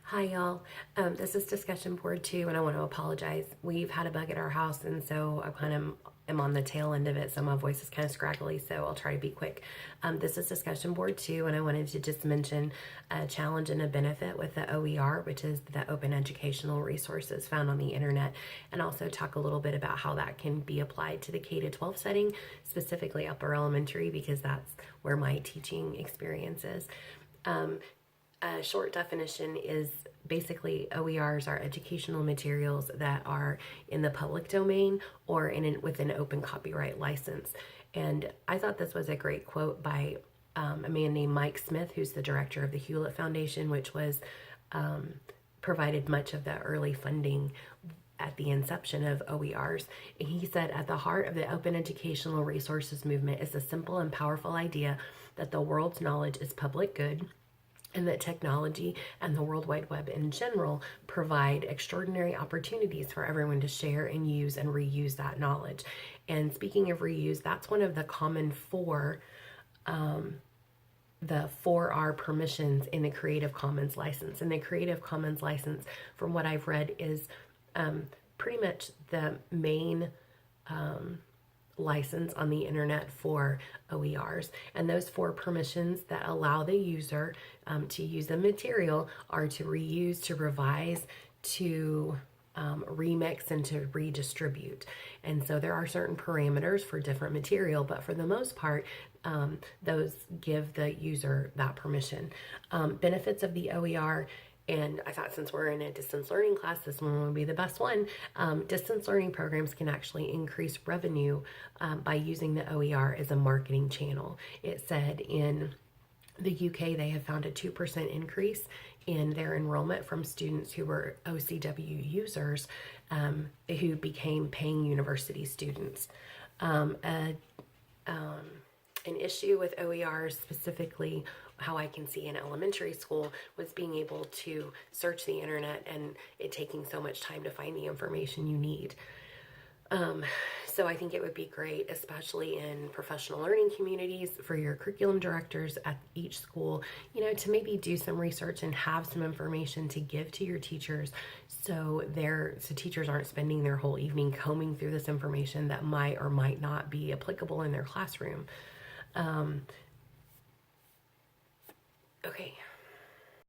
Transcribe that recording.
Hi, y'all. This is discussion board 2, and I want to apologize. We've had a bug at our house, and so I kind of am on the tail end of it, so my voice is kind of scraggly, so I'll try to be quick. This is discussion board 2, and I wanted to just mention a challenge and a benefit with the OER, which is the open educational resources found on the internet, and also talk a little bit about how that can be applied to the K-12 setting, specifically upper elementary, because that's where my teaching experience is. A short definition is basically OERs are educational materials that are in the public domain or with an open copyright license. And I thought this was a great quote by a man named Mike Smith, who's the director of the Hewlett Foundation, which was provided much of the early funding at the inception of OERs. He said, at the heart of the open educational resources movement is the simple and powerful idea that the world's knowledge is public good, and that technology and the World Wide Web in general provide extraordinary opportunities for everyone to share and use and reuse that knowledge. And speaking of reuse, that's one of the common the 4R permissions in the Creative Commons license. And the Creative Commons license, from what I've read, is pretty much the main license on the internet for OERs, and those 4 permissions that allow the user to use the material are to reuse, to revise, to remix, and to redistribute. And so there are certain parameters for different material, but for the most part, those give the user that permission. Benefits of the OER. And I thought, since we're in a distance learning class, this one would be the best one. Distance learning programs can actually increase revenue by using the OER as a marketing channel. It said in the UK, they have found a 2% increase in their enrollment from students who were OCW users who became paying university students. An issue with OERs, specifically how I can see in elementary school, was being able to search the internet and it taking so much time to find the information you need. So I think it would be great, especially in professional learning communities, for your curriculum directors at each school, to maybe do some research and have some information to give to your teachers, so teachers aren't spending their whole evening combing through this information that might or might not be applicable in their classroom. Okay,